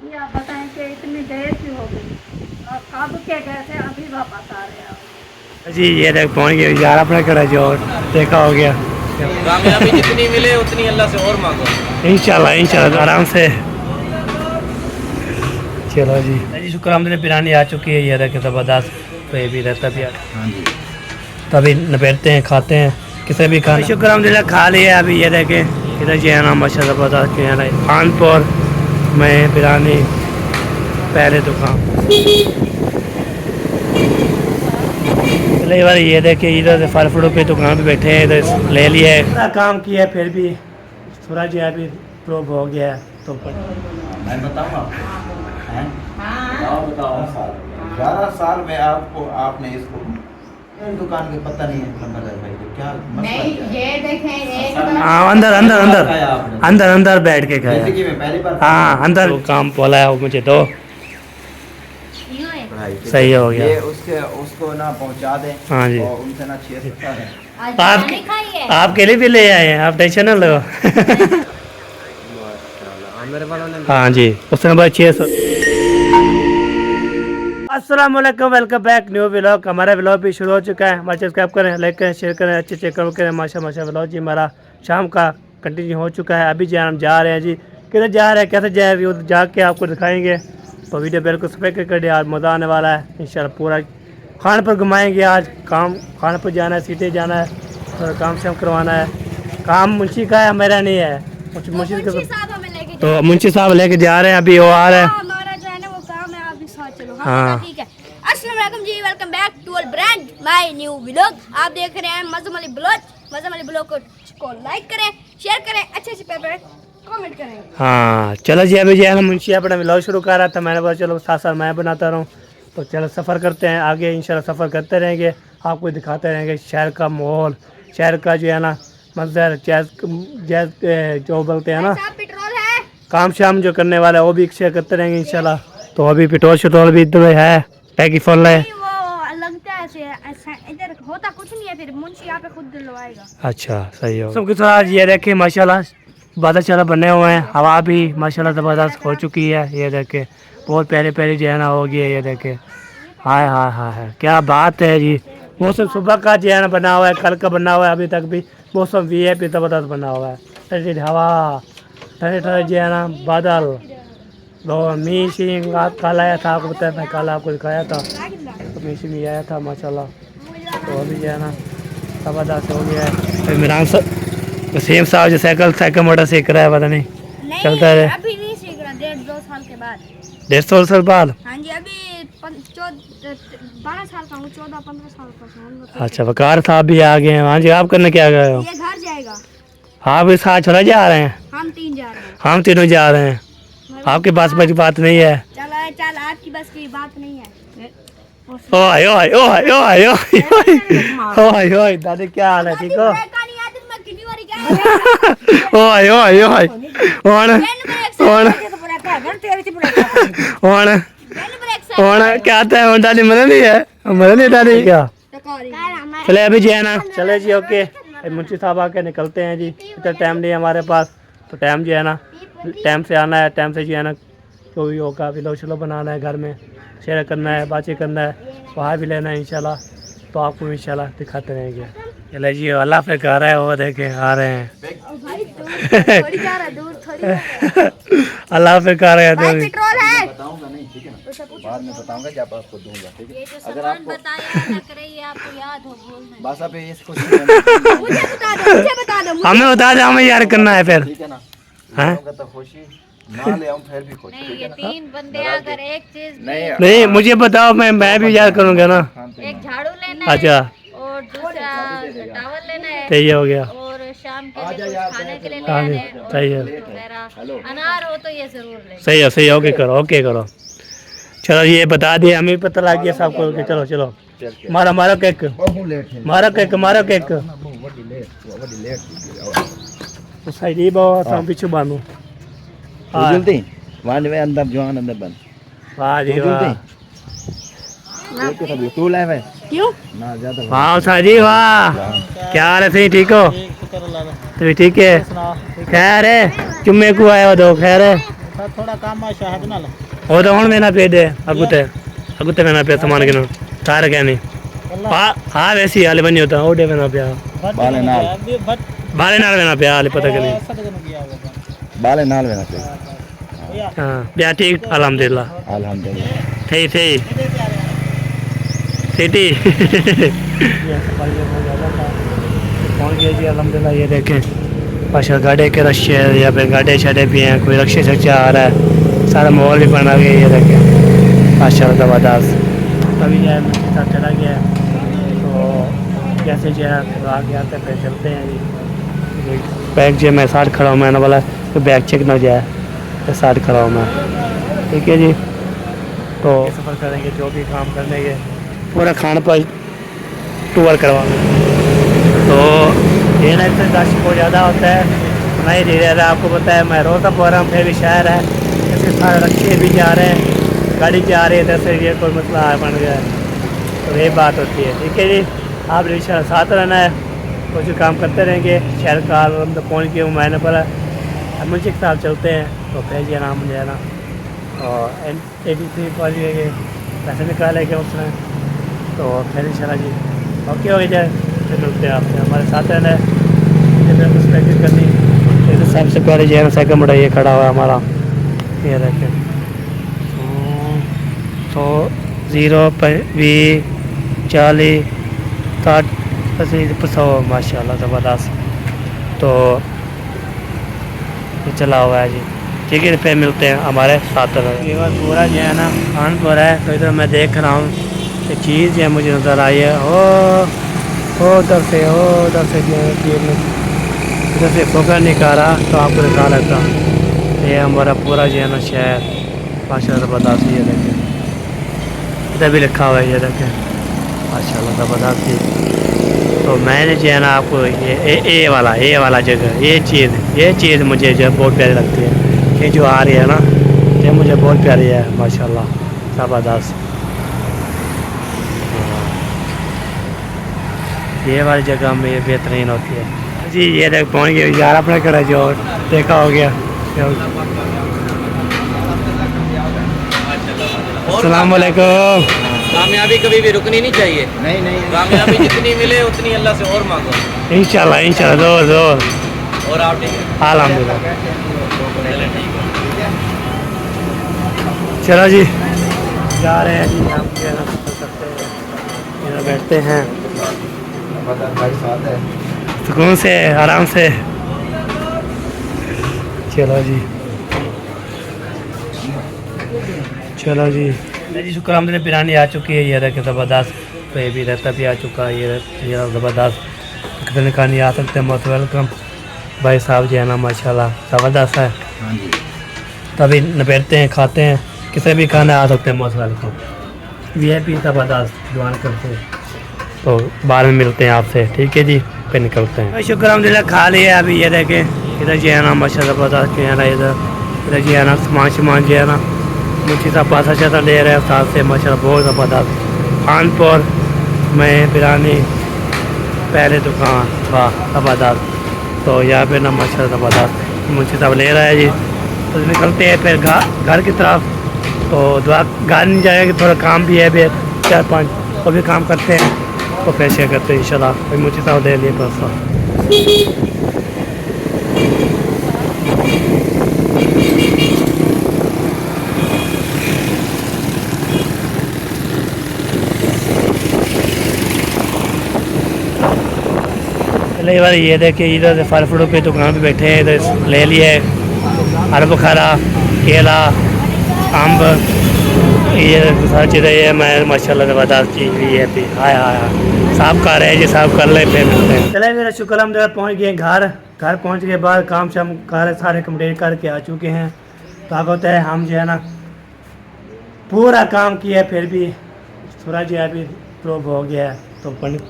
ये आप बताएं कि इतनी देर क्यों हो गई और कब के गए थे अभी वापस आ रहे हैं जी ये देख पहुँच गए यार अपना करा जो देखा हो गया। कामयाबी जितनी मिले उतनी अल्लाह से और मांगो। इंशाल्लाह इंशाल्लाह आराम से। चलो जी जी शुक्र हमने बिरयानी आ चुकी है। ये देखे ज़बरदस्त तो ये भी रहता भी हाँ जी तभी निपटते हैं खाते हैं किसे भी खाना। शुक्र हमने खा लिया अभी। ये देखें इधर जो है ना माशा ज़बरदस्त जो है ना खानपुर में बिरयानी पहले दुकान। पहली बार ये देखे इधर से फल फ्रूट पे दुकान पे बैठे हैं इधर ले लिया है काम किया फिर भी थोड़ा जो है अभी प्रूव हो गया है तो मैं बताऊँ आपको हैं? बताओ 11 साल में आपको आपने इसको दुकान के पता नहीं है नंबर भाई को क्या नहीं ये देखें एक हाँ अंदर अंदर अंदर अंदर अंदर बैठ के खाया। जिंदगी में पहली बार हाँ अंदर काम बोला है वो मुझे तो सही हो गया। ये उसके उसको ना पहुंचा दें हाँ जी और उनसे ना शेयर करता है। आप आपके लिए भी ले आए हैं आप टेंशन ना लो। हाँ जी उससे नंबर 600। अस्सलाम वालेकुम वेलकम बैक न्यू व्लॉग। हमारा व्लॉग भी शुरू हो चुका है। हमारे सब्सक्राइब करें लाइक करें शेयर करें अच्छे अच्छे कमेंट करें। माशा माशा व्लॉग जी हमारा शाम का कंटिन्यू हो चुका है। अभी हम जा रहे हैं जी किधर जा रहे हैं कैसे जा रहे हैं जाके आपको दिखाएंगे तो वीडियो बिल्कुल स्पेक्ट कर दिया। आज मज़ा आने वाला है इंशाल्लाह पूरा खान पर घुमाएंगे। आज काम खान पर जाना है सीटे जाना है थोड़ा काम शाम करवाना है। काम मुंशी का है मेरा नहीं है मुंशी तो मुंशी साहब लेके जा रहे हैं अभी वो आ रहे हैं। हमारा जो है ना वो काम है आप भी साथ चलो। हाँ ठीक है अस्सलाम वालेकुम जी welcome back to our brand my new vlog. आप देख रहे हैं मज़म अली ब्लॉग को लाइक करें शेयर करें अच्छे से कमेंट करें। हाँ चलो जी अभी जो है ना मुंशी अपना व्लॉग शुरू कर रहा था मैंने बोला चलो साथ साथ मैं बनाता रहूँ तो चलो सफ़र करते हैं आगे इंशाल्लाह सफ़र करते रहेंगे आपको दिखाते रहेंगे शहर का माहौल शहर का जो है ना मंजर जैज जो बोलते हैं ना पेट्रोल है काम शाम जो करने वाला है वो भी शेयर करते रहेंगे इंशाल्लाह। तो अभी पेट्रोल शट्रोल भी इधर है टैंकी फुल है। वो लगता है ऐसे इधर होता कुछ नहीं है फिर मुंशी यहाँ पे खुद दिलवाएगा। अच्छा सही हो सब कुछ। आज ये देखे माशाल्लाह बादल शाला बने हुए हैं हवा भी माशाल्लाह ज़बरदस्त हो चुकी है। ये देखे बहुत पहले पहले जो है ना हो गया। ये देखे हाय हाय हाय हाय क्या बात है जी। मौसम सुबह का जो है ना बना हुआ है कल का बना हुआ है अभी तक भी मौसम भी है ज़बरदस्त बना हुआ है ठंडी हवा ठंडे ठंडे जो है ना बादल तो मीशी कल आया था आपको बताया मैं कल आपको दिखाया था तो मीशी भी आया था माशाल्लाह तो अभी जो है ना ज़बरदस्त हो गया है। इमरान वसीम साहब जो साइकिल मोटर सीख रहा है पता नहीं चलता है अभी नहीं सीख रहा 1.5-2 साल के बाद 150 साल बाद। हाँ जी अभी 12 साल का हूँ 14-15 साल का हूँ। अच्छा वकार साहब भी आ गए हैं। हाँ जी आप करने क्या गए हो? ये घर जाएगा आप इस साथ चला जा रहे हैं हम 3 जा रहे हैं। हम तीनों जा रहे हैं आपके पास बस बात नहीं है। चल आपकी बस की बात नहीं है। ओए ओए ओए ओए ओए ओए दादी क्या हाल है ठीक हो? ओए ओए ओए क्या आता है दादी मदद नहीं है मदद नहीं दादी क्या चले अभी जी है ना चले जी ओके मुंशी साहब आके निकलते हैं जी इतना टाइम नहीं है हमारे पास तो टाइम जो है ना टाइम से आना है टाइम से जो है ना जो भी होगा व्लॉग शलो बनाना है घर में शेयर करना है बातचीत करना है वहाँ भी लेना है इंशाल्लाह तो आपको इंशाल्लाह दिखाते रहेंगे। चले जी अल्लाह पे कह रहा है वो देखे आ रहे हैं अल्लाह पे कह रहे हैं पेट्रोल है बताऊंगा नहीं ठीक है ना बाद में बताऊंगा जब आपको दूंगा ठीक है। अगर आपको बस आप इसको मुझे बता दो हमें बता दे हमें यार करना है फिर ठीक है ना हैं तो खुशी ना ले आऊं फिर भी खुश ठीक है ना। 3 बंदे अगर एक चीज नहीं मुझे बताओ मैं भी याद करूँगा ना। एक झाड़ू लेना अच्छा और दूसरा टॉवल लेना है सही हो गया और शाम के लिए कुछ खाने के लिए हाँ लेना जी है सही है अनार हो तो ये जरूर ले। सही है ओके करो चलो ये बता दिए हमें पता लग गया सबको कि चलो चलो मारो केक मारो केक सही बहुत हम पीछे बानू जल्दी वांड में अंदर जवान अंदर बंद वाह जी वाह तू ले भाई क्यों ना ज्यादा वाह साजी वाह क्या हाल है सही ठीक हो तो ठीक है खैर है जुम्मे को आया हो दो खैर है थोड़ा काम है शायद ना और तो में ना पे दे अगुते में ना पे सामान के ना तार क्या नहीं हाँ वैसी हाले बनी होता ओडे में ना पे बाले नाल बाले नाल में ना पे हाले पता के नहीं बाले नाल में ना पे हाँ बिया ठीक अल्हम्दुलिल्लाह थे पहुँच गए जी अल्हम्दुलिल्लाह। ये देखें पाशा गाड़े के रश है या फिर गाड़े छड़े भी हैं कोई रक्शे शक्शे आ रहा है सारा माहौल भी बना गया। ये देखें पाशा ज़बरदस्त अभी जो है मेरे साथ चला गया है तो जैसे जो है आ गया तो फिर चलते हैं जी। बैग जो मैं साथ खड़ा हूँ मैंने बोला तो बैग चेक ना जाए तो साथ खड़ा हूँ मैं ठीक है जी। तो सफ़र करेंगे जो भी काम करने के पूरा खान पर टूर करवाएंगे तो ये ना इतना रश बहुत ज़्यादा होता है नहीं धीरे रहता आपको पता है मैं रोज़ा प्रोग्राम फिर भी शहर है ऐसे सारे रक्शे भी जा रहे हैं गाड़ी जा रही है इधर से ये कोई मसला बन गया है तो ये बात होती है ठीक है जी। आप इंशाल्लाह साथ रहना है कुछ काम करते रहेंगे शहर का तो पहुँच गए हूँ मैंने बोला अब मुझे साथ चलते हैं तो फिर जी नाम जो है ना और ABC पहुँच गए पैसे निकालेंगे उसने तो फिर इंशाल्लाह जी ओके हो जाए फिर मिलते हैं आपसे हमारे साथ रहना है कुछ प्रैक्टिस करनी तो सबसे पहले जो है ना सेकंड मोड़ा ये खड़ा हुआ है हमारा ये रखें तो 0-20-40-60 माशाल्लाह ज़बरदस्त तो ये चला हुआ है जी ठीक है। फिर मिलते हैं हमारे साथ ये बात पूरा जो है ना कानपुर है तो इधर मैं देख रहा हूँ कि चीज़ जो है मुझे नज़र आई है उधर से जो है इधर से फोकर निकाला तो आपको दिखा लेता ये हमारा पूरा जो है ना शहर माशाल्लाह ज़बरदस्त ये देखें इधर भी लिखा हुआ है ये देखें माशाल्लाह ज़बरदस्त। तो मैंने जो है ना आपको ये वाला जगह ये चीज़ मुझे जो बहुत प्यारी लगती है ये जो आ रही है ना ये मुझे बहुत प्यारी है माशाल्लाह ज़बरदस्त। ये वाली जगह में ये बेहतरीन होती है जी। ये देख पहुँच गए यार अपने करा जो देखा हो गया। अस्सलाम वालेकुम। कामयाबी कभी भी रुकनी नहीं चाहिए। नहीं कामयाबी जितनी मिले उतनी अल्लाह से और मांगो। इंशाल्लाह जोर और आप ठीक है अल्हम्दुलिल्लाह। चलें, ठीक है। चलो जी जा रहे हैं जी हम यहाँ बैठते हैं भाई साथ है सुकून से आराम से। चलो जी जी शुक्र हमने बिरयानी आ चुकी है ये रखे ज़बरदस्त तो ये भी रहता भी आ चुका है ये ज़बरदस्त कितने का नहीं आ सकते मोस्ट वेलकम भाई साहब जो है ना माशाल्लाह ज़बरदस्त है तभी निपटते हैं खाते हैं किसी भी खाना आ सकते हैं मोस्ट वेलकम VIP ज़बरदस्त दुआन करते हैं तो बाद में मिलते हैं आपसे ठीक है जी फिर निकलते हैं। शुक्र अल्हम्दुलिल्लाह खा लिया अभी ये देखें इधर जो है ना माशाल्लाह ज़बरदस्त जो है ना इधर जो है ना सामान जो है ना मुझे सब पासा चासा ले रहे हैं साथ से माशाल्लाह बहुत ज़बरदस्त कानपुर में बिरयानी पहले दुकान वाह ज़बरदस्त तो यहाँ पे ना माशाल्लाह ज़बरदस्त मुझे सब ले रहा है जी तो निकलते हैं फिर घर की तरफ तो दुआ घर नहीं जाएगा थोड़ा काम भी है भी 4-5 तो भी काम करते हैं तो पैसे करते हैं इंशाल्लाह फिर मुझे सब दे लिए पैसा। पहले बार ये देखिए इधर से फल फ्रूट पे दुकान पे बैठे हैं इधर ले लिए हर बुखारा केला अम्ब ये सारी चीज़ें ये मैं माशाल्लाह ज़बरदस्त चीज़ भी है भी हाय साफ कर रहे हैं जी साफ कर ले फिर मिलते हैं। चले मेरा शुक्र हम जगह पहुँच गए घर पहुँच के बाद काम शाम सारे कंप्लीट करके आ चुके हैं तो आगे होता है हम जो है ना पूरा काम किया फिर भी थोड़ा जो है अभी प्रूव हो गया है तो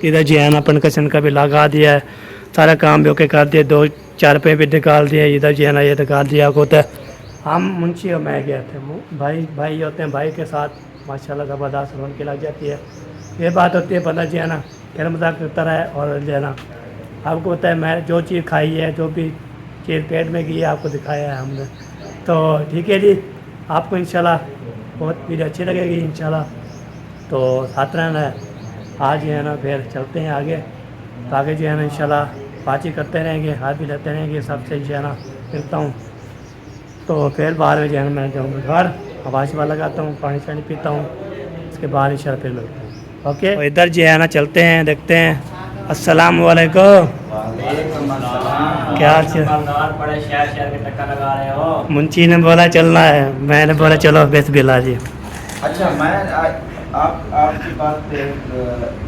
इधर जो है ना कशन का भी लगा दिया है सारा काम भी ओके कर दिया 2-4 पे भी निकाल दिया इधर जो है ना ये निकाल दिया होता है। हम मुंशी और मैं गए थे भाई होते हैं भाई के साथ माशाल्लाह ज़बरदस्त रौनक लग जाती है ये बात होती है बंदा जो है ना खेल मजाक करता रहे और जो है ना आपको पता है मैं जो चीज़ खाई है जो भी चीज़ पेट में गई है आपको दिखाया है हमने तो ठीक है जी, आपको इंशाल्लाह बहुत वीडियो अच्छी लगेगी इंशाल्लाह, तो साथ रहना है। आज जो है ना फिर चलते हैं आगे, तो आगे जो है ना इंशाल्लाह बातचीत करते रहेंगे, हाथ भी लेते रहेंगे, सबसे जो है ना मिलता हूँ। तो फिर बाद में जो है ना मैं जाऊँगा घर, हवा शवा लगाता हूँ, पानी शानी पीता हूँ, उसके बाद इंशाल्लाह फिर मिलते हैं। ओके, तो इधर जो है ना चलते हैं, देखते हैं। अस्सलाम वालेकुम, वालेकुम अस्सलाम। क्या हाल चाल? बड़े शहर शहर के टक्कर लगा रहे हो। मुंशी ने बोला चलना है, मैंने बोला चलो बिस्मिल्लाह जी। अच्छा, मैं आपकी बात पे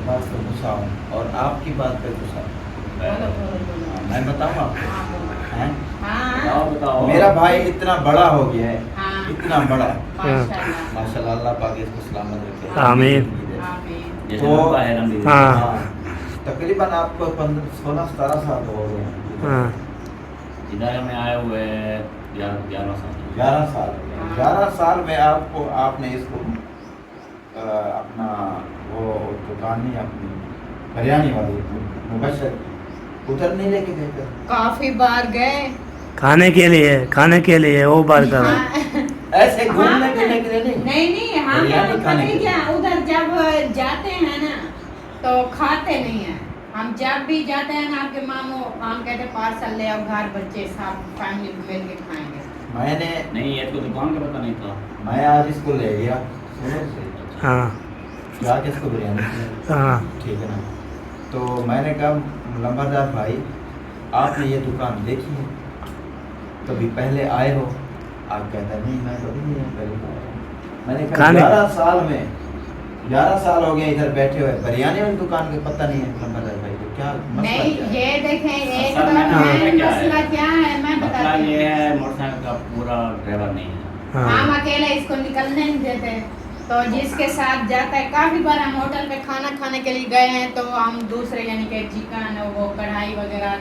बात पे गुस्सा हूँ और आपकी बात पे गुस्सा हूँ। मैं बताऊँ आपको, हैं? बताओ। मेरा भाई इतना बड़ा हो गया है, हाँ। इतना बड़ा, माशाल्लाह। माशाल्लाह, अल्लाह पाक इसको सलामत रखे। आमीन। आमीन। तो हाँ तकरीबन आपको 16-17 साल हो गए हैं। हाँ इधर में आए हुए 11 साल। 11 साल, 11 साल में आपने इसको अपना वो दुकान नहीं, अपनी हरियाणी वाली मुबशर उधर नहीं लेके गए थे? काफी बार गए। खाने के लिए वो बात कर रहा हूँ। हाँ, ऐसे घूमने फिरने के लिए नहीं? नहीं हम बिरयानी पता खाने नहीं के क्या उधर जब जाते हैं ना तो खाते नहीं हैं। हम जब भी जाते हैं ना आपके मामू, हम कहते पार्सल ले आओ घर, बच्चे सब फैमिली मिल के खाएंगे। मैंने नहीं, ये तो दुकान का पता नहीं था। मैं आज इसको ले गया, सुनो से, हाँ जाके इसको बिरयानी खिलाई। हाँ ठीक है ना, तो मैंने कहा लंबरदार भाई, आपने ये दुकान देखी है, कभी पहले आए हो? आप कहता नहीं, मैं कभी नहीं आया, पहले आया हूं। मैंने कहा खाने- 11 साल हो गए इधर बैठे हुए, बिरयानी वाली दुकान का पता नहीं है लंबरदार भाई को, क्या मसला नहीं क्या है? ये देखें एक असल तो में मेन क्या है? मसला क्या है मैं मसला बताती ये हूँ। है, मोटरसाइकिल का पूरा ड्राइवर नहीं है। हाँ हम अकेले इसको निकलने नहीं देते, तो जिसके साथ जाता है, काफी बार हम होटल पे खाना खाने के लिए गए हैं, तो हम दूसरे यानी कि चिकन वो कढ़ाई वगैरह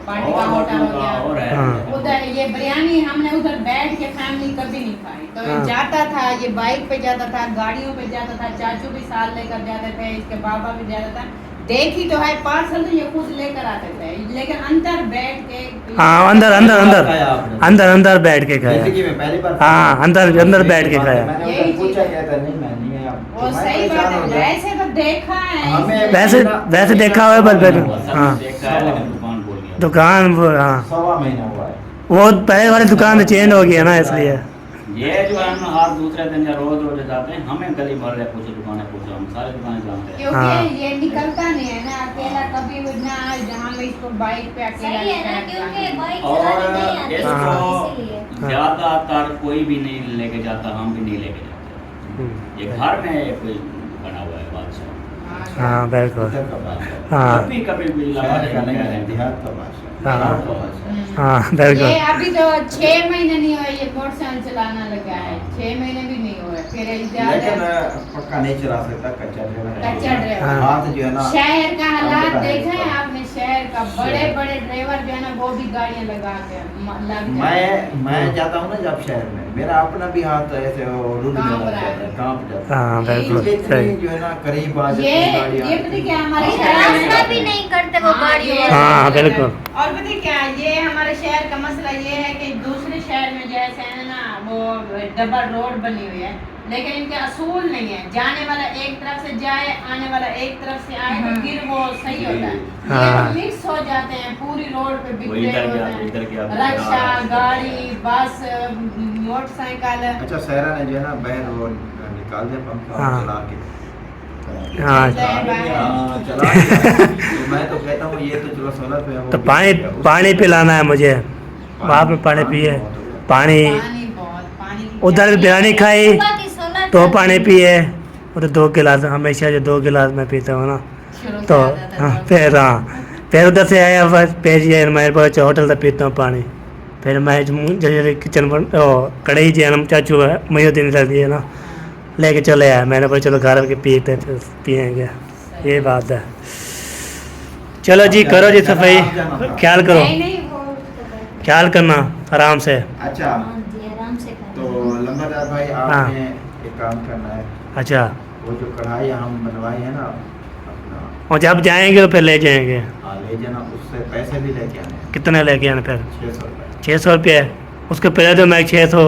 पार्टी का होटल हो और गया, है। हाँ। उधर ये बिरयानी हमने उधर बैठ के फैमिली कभी नहीं खाई। तो ये हाँ। जाता था, ये बाइक पे जाता था, गाड़ियों पे जाता था, चाचू भी साथ लेकर जाते थे, इसके बाबा भी जाता था। देखी तो है पार्सल तो ये खुद लेकर आते थे, लेकिन अंदर बैठ के हाँ अंदर अंदर अंदर खाया आपने? अंदर अंदर बैठ के खाया। जिंदगी में पहली बार हाँ, अंदर बैठ के खाया। मैंने यही उधर पूछा क्या था, नहीं मैं नहीं आया। वो तो मैं सही परेशान बात हो है, गया। वैसे तो देखा है हमें- वैसे देखा हुआ है पर हाँ देखा है, लेकिन दुकान बोल दिया। दुकान वो हाँ 1.25 महीना हुआ है। वो पहले वाली दुकान चेंज हो गई है ना, इसलिए ये जो है हम हर दूसरे दिन या रोज जाते हैं, हमें गली भर पूछो दुकानें पूछो, हम सारी दुकानें जानते हैं। क्योंकि हाँ। ये निकलता नहीं है ना अकेला, कभी भी ना जहाँ में इसको बाइक पे अकेला सही है ना, निकल क्योंकि जाए। बाइक और चलाने नहीं आती, इसको इसीलिए। ज्यादातर कोई भी नहीं लेके जाता, हम भी नहीं लेके जाते। ये घर में कोई बना हुआ है बादशाह। हाँ बिल्कुल इधर का बादशाह। हाँ कभी कभी भी शहर का नहीं है, लगा देहात का बादशाह। हाँ। गाँव का बादशाह। हाँ ये बिल्कुल अभी तो 6 महीने नहीं हुए, ये मोटरसाइकिल चलाना लगा है, 6 महीने भी नहीं हुए। फिर लेकिन ज्यादा पक्का नहीं चला सकता, कच्चा ड्राइवर है। कच्चा ड्राइवर। हाँ। हाथ जो है ना, शहर का हालात पता है देखा है इसका। आपने? शहर का बड़े बड़े ड्राइवर जो है ना वो भी गाड़ियां लगा के लग जाते हैं। मैं जाता हूँ ना जब शहर में, मेरा अपना भी हाथ ऐसे वो रुक कांप जाता रहा है। है, कांप जाता है। हाँ बिल्कुल इसलिए इतनी सही जो है ना करीब आ जाती ये है गाड़ियाँ। ये पता क्या हमारे हाँ, शहर में रास्ता भी नहीं करते वो हाँ, गाड़ियों ये- वाले। हाँ बिल्कुल और पता क्या ये हमारे शहर का मसला ये है कि दूसरे शहर में जैसे है ना वो डबल रोड बनी हुई है, लेकिन इनके असूल नहीं है। जाने वाला एक तरफ से जाए, आने वाला एक तरफ से आए, तो फिर वो सही होता है। हाँ। ये मिक्स हो जाते हैं पूरी रोड पे, वो बिखरे इधर होते गया, हैं। इधर गया, रिक्शा, हाँ। गाड़ी, बस, मोटरसाइकिल। अच्छा, सहरा ने जो है ना बैर वो निकाल दिया पंखा हाँ। और चला के हाँ हाँ, चला दिया। तो मैं तो कहता हूँ ये तो चलो सोलर पे है, वो तो भी पानी ठीक है। उसको- पानी पिलाना है मुझे, वहाँ पे पानी पिए, बहुत हो गया। पानी पानी बहुत पानी की उधर क्या- बिरयानी खाई सुबह की सोलर तो तक पानी पिए, वो तो 2 गिलास हमेशा जो 2 गिलास मैं पीता हूँ ना, शुरू से तो आदत है हाँ बहुत। फिर हाँ फिर उधर से आया बस पेज मेरे पास होटल से पीता हूँ पानी। फिर मैं जैसे किचन पर कढ़ाई जी हम चाचू है मयुद्दीन कर दिए ना, लेके चले आया, मैंने बोला चलो घर के पीते फिर पियेंगे, ये बात है। चलो जी करो जी सफाई, ख्याल करो, नहीं नहीं वो ख्याल करना आराम से। अच्छा, हाँ जी, आराम से तो करें। लंबरदार भाई आपने एक काम करना है, अच्छा, वो जो कढ़ाई हम बनवाई है ना अपना, और जब जाएंगे तो फिर ले जाएंगे, हाँ ले जाना, उससे पैसे भी लेके आने हैं, कितने लेके आने फिर? 600 रुपये। 600 रुपये उसके पहले तो मैं 600,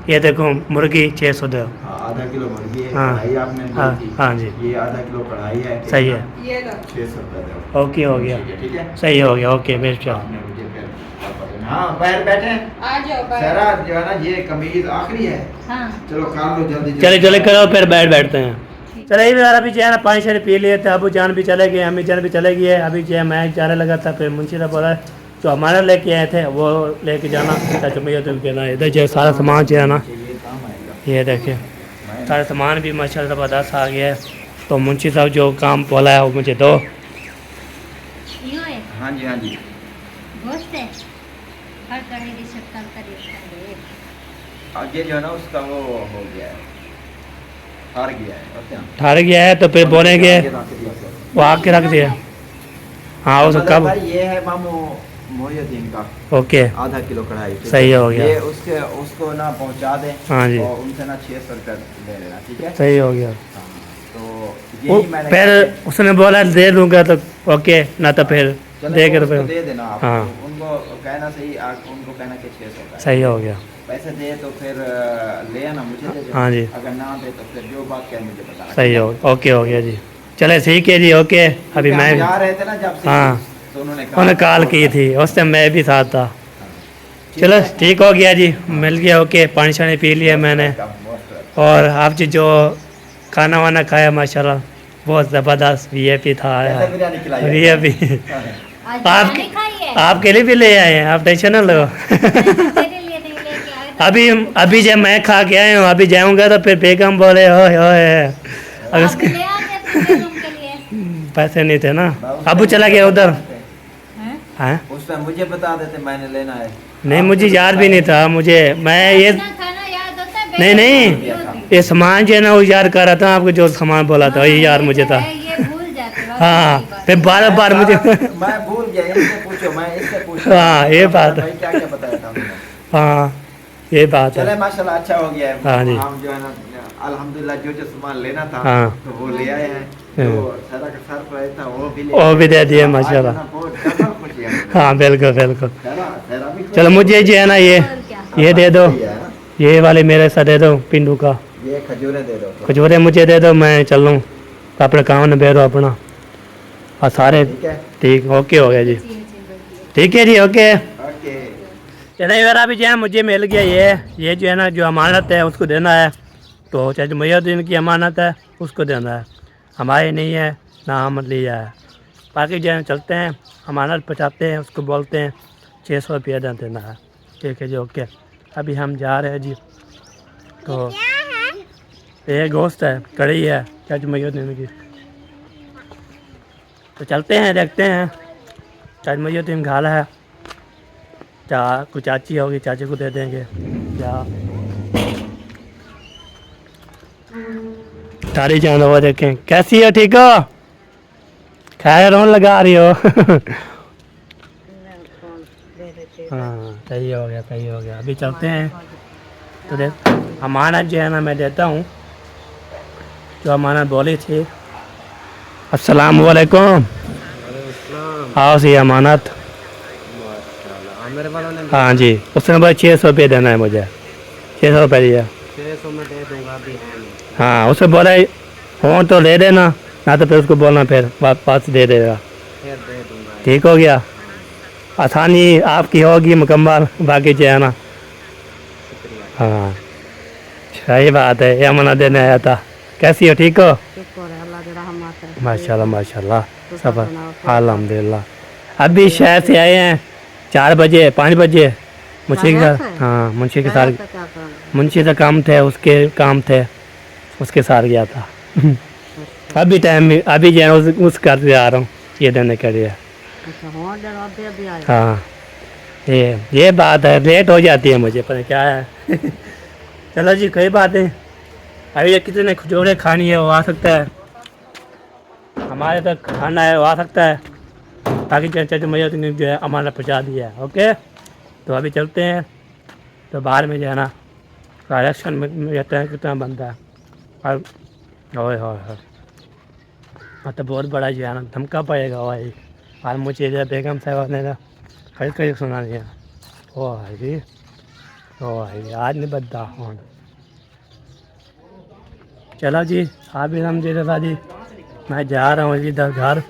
ये देखो मुर्गी 600 दो। हाँ, आधा किलो मुर्गी है, हाँ। कढ़ाई आपने ली हाँ, थी। हाँ जी। ये आधा किलो कढ़ाई है। सही है। ये लो 600 रुपये दो। ओके हो गया, ठीक है। सही हो गया, ओके बेस्ट। आपने मुझे फिर वापस देना। हाँ बाहर बैठे हैं। आ जाओ बाहर। सारा जो है ना ये कमीज आखिरी है। हाँ चलो खा लो जल्दी चले चले करो, फिर बैठते हैं। चले यार, अभी जो है ना पानी शानी पी लिए थे, अबू जान भी चले गए, अम्मी जान भी चले गए। अभी जो है मैं जाने लगा था, फिर मुंशी साहब बोला जो हमारा लेके आए थे वो लेके जाना। चाचू भैया तुम कहना इधर जो सारा सामान जो है ना, ये काम आएगा। ये देखे सारा सामान भी माशाल्लाह ज़बरदस्त आ गया है। तो मुंशी साहब जो काम बोला है वो मुझे दो। यूं है हाँ जी हाँ जी। गोश्त है हर कढ़ाई की शक्ल का देता है। आगे जो है ना उसका वो हो गया है, हार गया है। और क्या? ठार गया है तो फिर बोलेंगे आगे रख दिया सर। वो आके रख दिया। हाँ वो सब मतलब कब, भाई ये है मामू मोहिउद्दीन का ओके आधा किलो कढ़ाई। ठीक सही है? हो गया। ये उसके उसको ना पहुंचा दे। हाँ जी। और उनसे ना 600 रुपये ले लेना। ठीक है। सही हो गया। हाँ, तो वो यही मैंने फिर कहा उसने बोला दे दूंगा तो ओके, ना तो फिर कि चलो दे कर उसको फिर दे देना आप। हाँ। उनको कहना सही, उनको कहना कि 600 का है। सही हो गया। पैसे दे तो फिर ले आना, मुझे दे दो। हाँ जी। अगर ना दे तो फिर जो बात कहे मुझे बता। सही हो, ओके हो गया जी। चले ठीक है जी, ओके। अभी मैं जा रहे थे ना जब से, हाँ। तो उन्होंने उन्होंने कॉल की थी, उस टाइम मैं भी साथ था। चलो ठीक हो गया जी, मिल गया, ओके। पानी शानी पी लिया मैंने, और आप जी जो खाना वाना खाया माशाल्लाह बहुत ज़बरदस्त वीआईपी था। बिरयानी खिलाई वीआईपी आज आप बिरयानी खाई है आपके लिए भी ले आए हैं, आप टेंशन ना लो। तेरे लिए नहीं लेके आए थे। अभी अभी जब मैं खा के आया हूँ, अभी जाऊँगा तो फिर बेगम बोले ओए ओए अब आप इसके भी ले आते अपने बेगम के लिए। पैसे नहीं थे ना, अबू चला गया उधर। हैं? हाँ उस टाइम मुझे बता देते, मैंने लेना है। नहीं मुझे याद भी नहीं था, मुझे मैं ये अपना खाना याद होता है, नहीं बेगम नहीं होती ये सामान जो है ना वो याद कर रहा था, आपको जो सामान बोला था वही याद मुझे था। है, ये भूल जाते हो, हाँ आपकी बात। फिर बार बार मुझे मैं भूल गया, इनसे पूछो, मैं इससे पूछो। हाँ, ये बात है। भाई क्या क्या बताया था उन्होंने। हाँ ये बात चले है। माशाल्लाह अच्छा हो गया है। हाँ जी। हम जो है ना अल्हम्दुलिल्लाह जो जो सामान लेना था हाँ। तो वो ले आए हैं। हाँ। जो सारा का सरप्राइज था वो भी ले वो भी दे दिया आज माशाल्लाह। ना बहुत डबल खुशी है मुझे। हाँ बिल्कुल बिल्कुल। सारा भी खुश चलो मुझे जो है ना ये और क्या? ये दे दो, खुशी है ना। ये वाले मेरे साथ दे दो पिंडू का। ये खजूरें दे दो। खजूरे मुझे दे दो, मैं चल लूँ अपने काम में बेरो अपना, और सारे ठीक है। ठीक ओके हो गया जी। जी, जी, बिल्कुल। ठीक है जी, ओके। ओके। चले यार, अभी जो है मुझे मिल गया ये जो है ना जो अमानत है उसको देना है। तो चाहे मुहिउद्दीन की अमानत है उसको देना है, हमारी नहीं है ना हम लिया है। बाकी जो है चलते हैं, अमानत पहुँचाते हैं, उसको बोलते हैं 600 रुपया देना है। ठीक है जी, ओके। अभी हम जा रहे हैं जी। तो ये गोश्त है, कढ़ी है चाचा मुहिउद्दीन की। तो चलते हैं, देखते हैं। चाचा मुहिउद्दीन घाला है, कुछ चाची होगी, चाची को दे देंगे क्या। तारी जान वो देखें कैसी हो, ठीक हो, खैर रोन लगा रही हो। हाँ सही हो गया, सही हो गया। अभी चलते हैं। तो देख अमानत जो है ना मैं देता हूँ, जो अमानत बोली थी। अस्सलाम वालेकुम। आओ सी अमानत। हाँ जी, उसने बोला 600 रुपये देना है मुझे, 600 रुपये दिया। 600 में दे दूंगा अभी। हाँ उसने बोला हो तो दे देना, ना तो फिर उसको बोलना फिर वापस दे देगा। फिर दे दूंगा। ठीक हो गया, आसानी आपकी होगी मुकम्मल, बाकी जो है ना। हाँ सही बात है, ये मना देने आया था। कैसी हो, ठीक हो? माशाल्लाह माशाल्लाह, सब अल्हम्दुलिल्लाह। अभी शहर से आए हैं 4 बजे 5 बजे। मुंशी के साथ, हाँ मुंशी के साथ, मुंशी का काम थे, उसके काम थे, उसके साथ गया था। अभी टाइम अभी जो है उस घर से आ रहा हूँ ये देने के लिए। हाँ ये बात है, लेट हो जाती है मुझे, पता क्या है। चलो जी कोई बात नहीं। अभी ये कितने खजूरें खानी है वो आ सकता है, हमारे तक खाना है वो आ सकता है। बाकी चाचा मुहिउद्दीन जो है अमानत पहुँचा दिया है। ओके तो अभी चलते हैं। तो बाहर में जो है ना इलेक्शन में रहता है कितना बनता है, और ओए होए तो बहुत बड़ा जो है ना धमका पाएगा भाई। और मुझे इधर बेगम साहब ने ना खरीद कर सुना दिया। ओ भाई आज नहीं बदता हाँ चलो जी आप भी अलहमदुलिल्लाह जी मैं जा रहा हूँ जी घर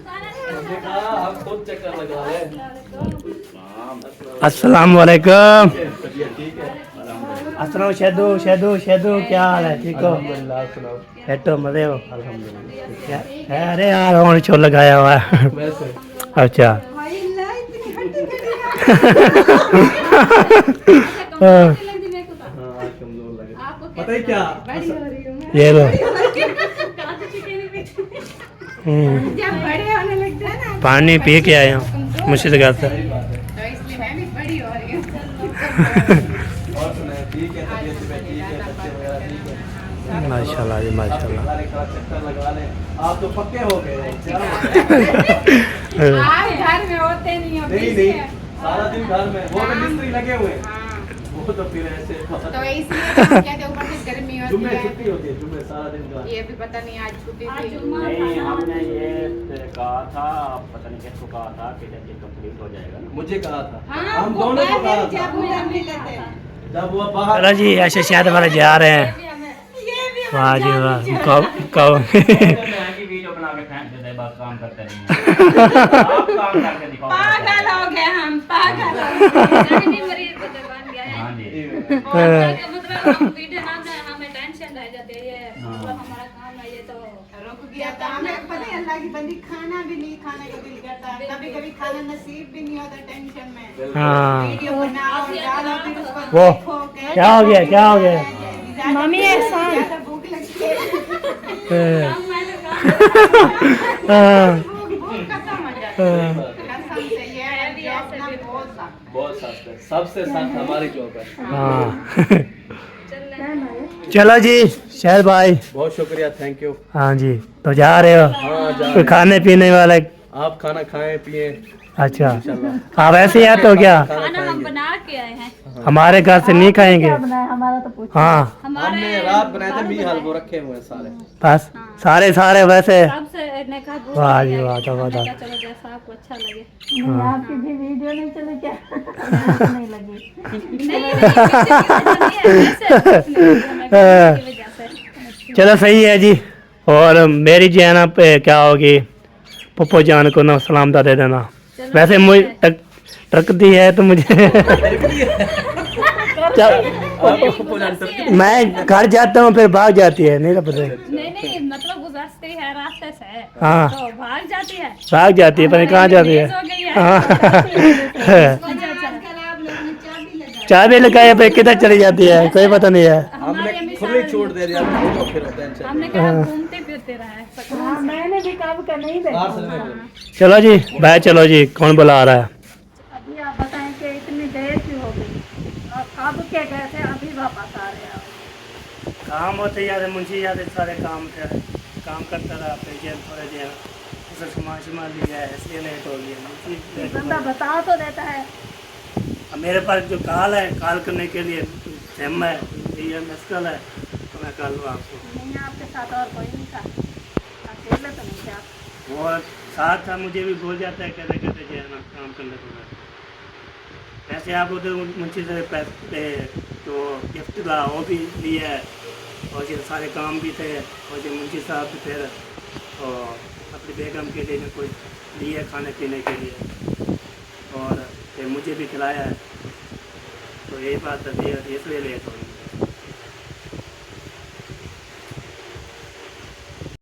अस्सलाम वालेकुम अस्सलाम शेदू शेदू शेदू क्या हाल है ठीक हो बैठो मजे हो अरे यार और छोड़ लगाया हुआ है अच्छा पता ही क्या ये लो जब बड़े होने लगते हैं ना पानी पी के आया हूँ मुझसे घर से तो इसलिए मैं भी बड़ी हो रही हूँ। और सुनाए ठीक है तबीयत में ठीक है बच्चे वगैरह ठीक है माशाल्लाह जी माशाल्लाह चक्कर लगा ले आप तो पक्के हो गए आप घर में होते नहीं हो नहीं busy नहीं है। सारा दिन घर में वो तो मिस्त्री लगे हुए हैं हाँ, वो तो फिर ऐसे तो इसलिए हम कहते ऊपर से गर्मी होती जुम्मे है। छुट्टी होती है जुम्मे सारा दिन घर ये भी पता नहीं आज छुट्टी थी। नहीं हमने ये कहा था पता नहीं किसको कहा था कि जब ये कंप्लीट हो जाएगा ना मुझे कहा था हाँ, हम वो दोनों को बाहर कहा जब था मुझे मिले थे। जब वो बाहर चलो जी ऐसे शायद वाले जा रहे हैं वाह जी वाह कब की वीडियो बना के फेंक देते हैं, बस काम करते नहीं हैं। आप काम करके दिखाओ पागल हो गए हम पागल हो गए। हाँ जी रुक गया तो हमें पता है अल्लाह की बंदी खाना भी नहीं खाने का दिल करता कभी कभी खाना नसीब भी नहीं होता टेंशन में हाँ वीडियो बनाओ डालो फिर उसको वो देखो क्या हो गया क्या हो गया मम्मी ऐसा भूख लगती है भूख खत्म हो जाती है कसम से ये है जॉब ना बहुत सख्त बहुत सख्त है सबसे सख्त हमारी जॉब है हाँ चलो जी शहर भाई बहुत शुक्रिया थैंक यू हाँ जी तो जा रहे हो हाँ जा कोई खाने पीने वाले आप खाना खाएं पिए अच्छा आप ऐसे ही आते हो क्या खाना हम बना के आए हैं हमारे घर से नहीं खाएंगे हाँ हमने रात बनाए थे मी हलवो रखे हुए हैं सारे बस सारे सारे वैसे सबसे ने कहा वाह जी वाह तो वाह चलो जैसा आपको अच्छा लगे आपकी भी वीडियो नहीं चली क्या नहीं लगी चलो सही है जी और मेरी जैना पे क्या होगी पप्पो जान को ना सलाम दे देना वैसे मुझे टकती है तो मुझे मैं घर जाता हूँ फिर भाग जाती है नहीं पता नहीं मतलब गुजरती है रास्ते से हाँ तो भाग जाती है भाग जाती है पता नहीं कहाँ जाती है हो गई है हाँ आजकल आप लोगों ने चाबी लगा चाबी लगाए पे किधर चली जाती है कोई पता नहीं है हमने खुली छूट दे दिया तो फिर टेंशन हमने कहा घूमते फिरते रहे हाँ मैंने भी कब का नहीं देखा बाहर से नहीं चलो जी भाई चलो जी कौन बुला रहा है अभी आप बताएं कि इतनी देर क्यों हो गई और कब के गए थे अभी वापस आ रहे हैं काम होते याद मुंशी याद सारे काम थे काम करता रहा फिर जेल थोड़े जो उसे सामान लिया है इसलिए लेट हो गया बंदा बता तो देता है अब मेरे पास जो कॉल है कॉल करने के लिए सिम है ये मुश्किल है तो मैं कर लूँ आपको नहीं आपके साथ और कोई नहीं था अकेले तो नहीं थे आप वो साथ था मुझे भी भूल जाता है कहते कहते जो है ना काम कर लेते हैं वैसे आप उधर मुंशी से पैसे तो गिफ्ट था वो भी लिया है और ये सारे काम भी थे और जो मुंशी साहब फिर और अपनी बेगम के लिए कुछ लिए खाने पीने के लिए और फिर मुझे भी खिलाया है तो यही बात है इसलिए लेट हो गई